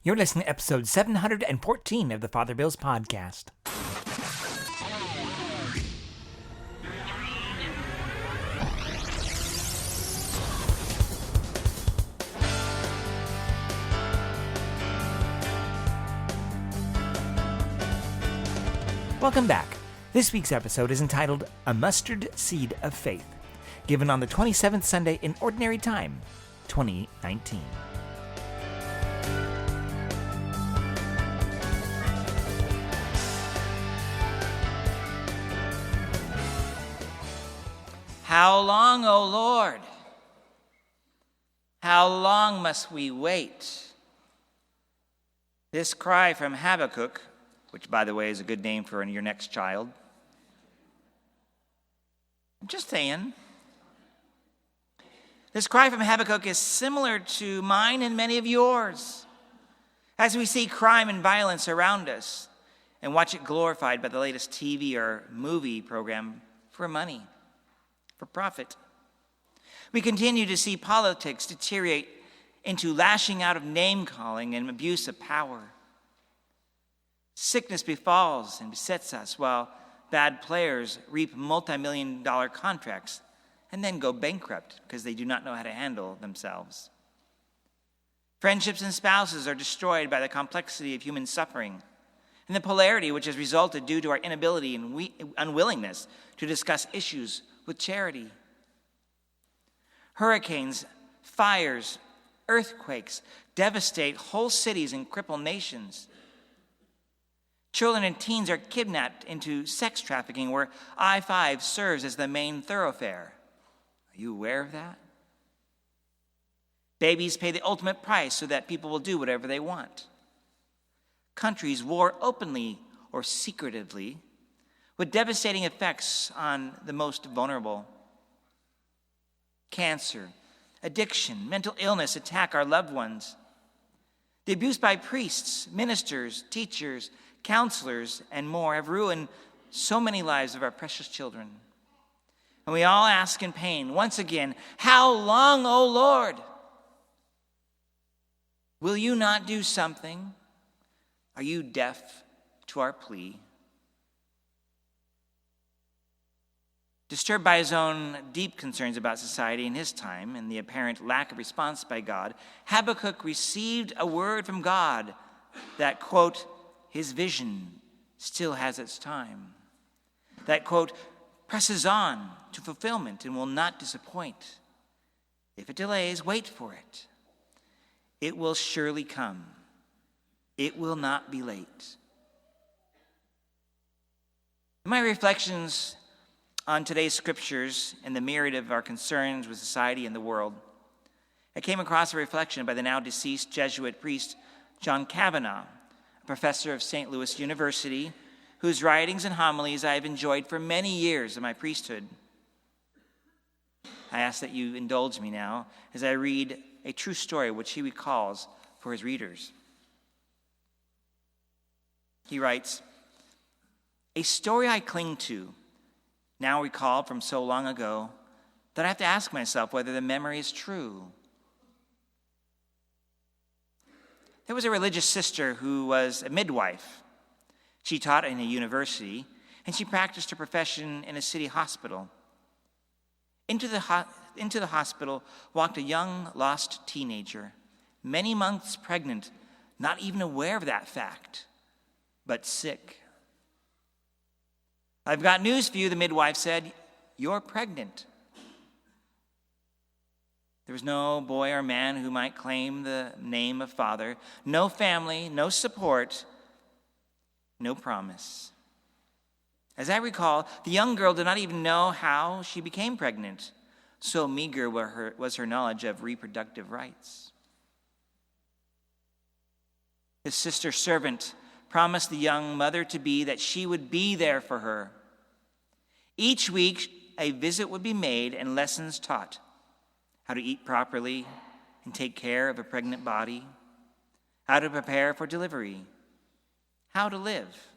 You're listening to episode 714 of the Father Bills podcast. Welcome back. This week's episode is entitled A Mustard Seed of Faith, given on the 27th Sunday in Ordinary Time, 2019. How long, O Lord? How long must we wait? This cry from Habakkuk, which, by the way, is a good name for your next child. I'm just saying. This cry from Habakkuk is similar to mine and many of yours. As we see crime and violence around us and watch it glorified by the latest TV or movie program for money, for profit. We continue to see politics deteriorate into lashing out of name-calling and abuse of power. Sickness befalls and besets us while bad players reap multi-million-dollar contracts and then go bankrupt because they do not know how to handle themselves. Friendships and spouses are destroyed by the complexity of human suffering and the polarity which has resulted due to our inability and unwillingness to discuss issues with charity. Hurricanes, fires, earthquakes devastate whole cities and cripple nations. Children and teens are kidnapped into sex trafficking where I-5 serves as the main thoroughfare. Are you aware of that? Babies pay the ultimate price so that people will do whatever they want. Countries war openly or secretively with devastating effects on the most vulnerable. Cancer, addiction, mental illness attack our loved ones. The abuse by priests, ministers, teachers, counselors, and more have ruined so many lives of our precious children. And we all ask in pain, once again, how long, O Lord? Will you not do something? Are you deaf to our plea? Disturbed by his own deep concerns about society in his time and the apparent lack of response by God, Habakkuk received a word from God that, quote, his vision still has its time. That, quote, presses on to fulfillment and will not disappoint. If it delays, wait for it. It will surely come. It will not be late. In my reflections on today's scriptures and the myriad of our concerns with society and the world, I came across a reflection by the now deceased Jesuit priest John Kavanaugh, a professor of St. Louis University, whose writings and homilies I have enjoyed for many years of my priesthood. I ask that you indulge me now as I read a true story which he recalls for his readers. He writes, "A story I cling to, now recalled from so long ago, that I have to ask myself whether the memory is true. There was a religious sister who was a midwife. She taught in a university, and she practiced her profession in a city hospital. Into the hospital walked a young, lost teenager, many months pregnant, not even aware of that fact, but sick. 'I've got news for you,' the midwife said. 'You're pregnant.' There was no boy or man who might claim the name of father, no family, no support, no promise. As I recall, the young girl did not even know how she became pregnant. So meager was her knowledge of reproductive rights. The sister servant promised the young mother-to-be that she would be there for her. Each week, a visit would be made and lessons taught. How to eat properly and take care of a pregnant body. How to prepare for delivery. How to live.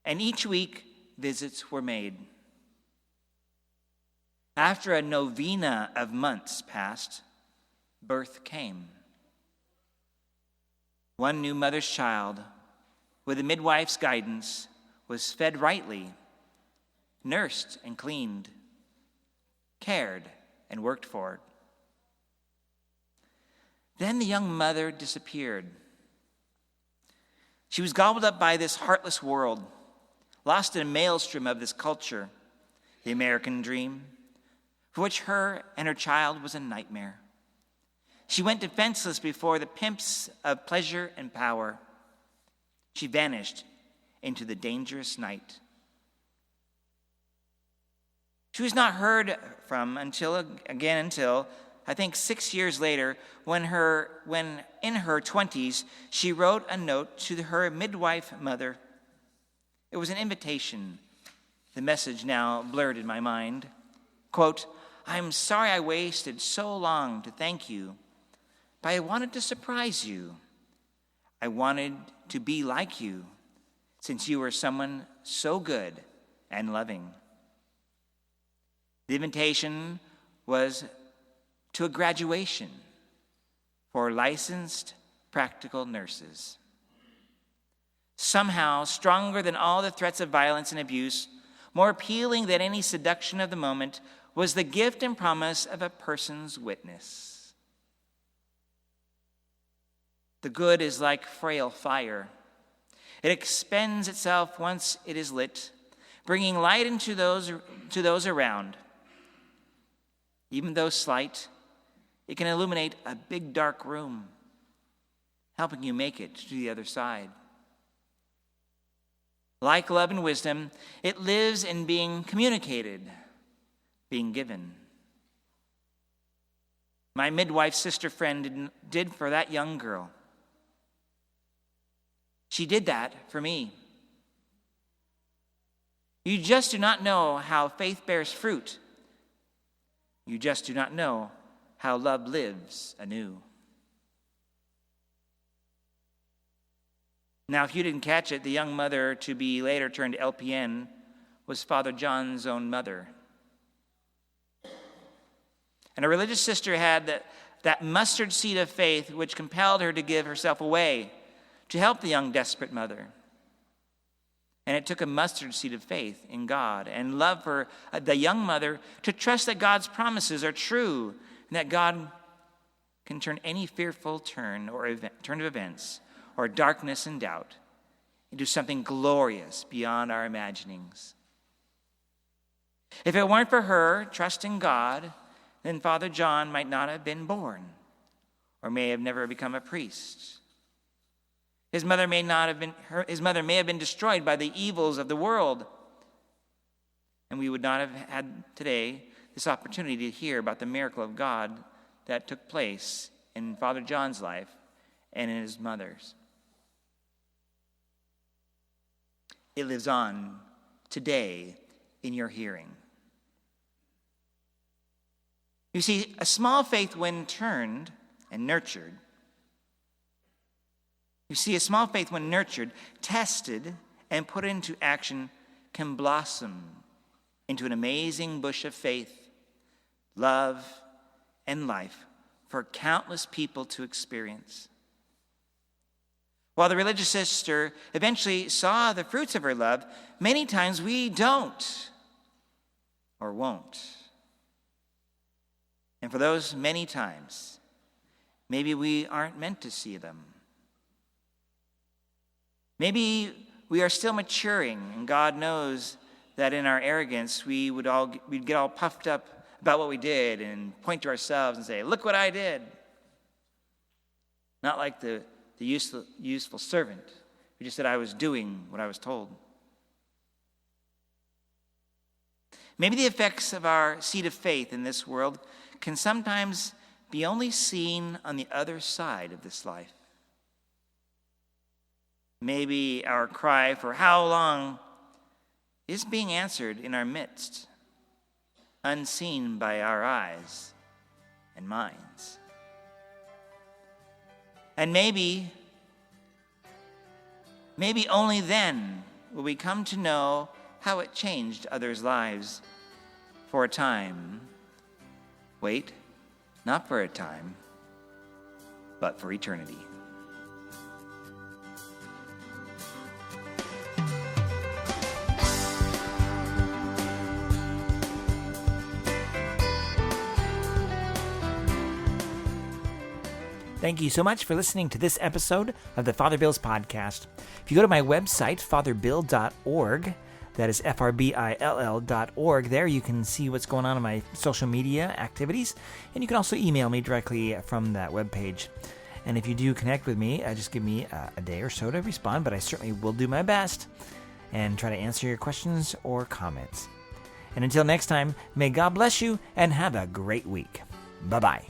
And each week, visits were made. After a novena of months passed, birth came. One new mother's child, with a midwife's guidance, was fed rightly, nursed and cleaned, cared and worked for. Then the young mother disappeared. She was gobbled up by this heartless world, lost in a maelstrom of this culture, the American dream, for which her and her child was a nightmare. She went defenseless before the pimps of pleasure and power. She vanished into the dangerous night. She was not heard from until I think 6 years later, when in her 20s, she wrote a note to her midwife mother. It was an invitation, the message now blurred in my mind. Quote, "I'm sorry I wasted so long to thank you, but I wanted to surprise you. I wanted to be like you, since you were someone so good and loving." The invitation was to a graduation for licensed practical nurses. Somehow, stronger than all the threats of violence and abuse, more appealing than any seduction of the moment, was the gift and promise of a person's witness. The good is like frail fire. It expends itself once it is lit, bringing light into to those around. Even though slight, it can illuminate a big dark room, helping you make it to the other side. Like love and wisdom, it lives in being communicated, being given. My midwife sister friend did for that young girl. She did that for me. You just do not know how faith bears fruit. You just do not know how love lives anew. Now, if you didn't catch it, the young mother to be later turned LPN was Father John's own mother. And a religious sister had that mustard seed of faith which compelled her to give herself away to help the young desperate mother. And it took a mustard seed of faith in God and love for the young mother to trust that God's promises are true and that God can turn any fearful turn of events or darkness and doubt into something glorious beyond our imaginings. If it weren't for her trusting God, then Father John might not have been born or may have never become a priest. His mother may have been destroyed by the evils of the world. And we would not have had today this opportunity to hear about the miracle of God that took place in Father John's life and in his mother's. It lives on today in your hearing. You see, a small faith when turned and nurtured, tested, and put into action, can blossom into an amazing bush of faith, love, and life for countless people to experience. While the religious sister eventually saw the fruits of her love, many times we don't or won't. And for those many times, maybe we aren't meant to see them. Maybe we are still maturing, and God knows that in our arrogance we'd get all puffed up about what we did and point to ourselves and say, "Look what I did." Not like the useful servant who just said, "I was doing what I was told." Maybe the effects of our seed of faith in this world can sometimes be only seen on the other side of this life. Maybe our cry for how long is being answered in our midst, unseen by our eyes and minds. And maybe only then will we come to know how it changed others' lives for a time. Wait, not for a time, but for eternity. Thank you so much for listening to this episode of the Father Bill's podcast. If you go to my website, fatherbill.org, that is FRBILL.org, there you can see what's going on in my social media activities, and you can also email me directly from that webpage. And if you do connect with me, just give me a day or so to respond, but I certainly will do my best and try to answer your questions or comments. And until next time, may God bless you and have a great week. Bye-bye.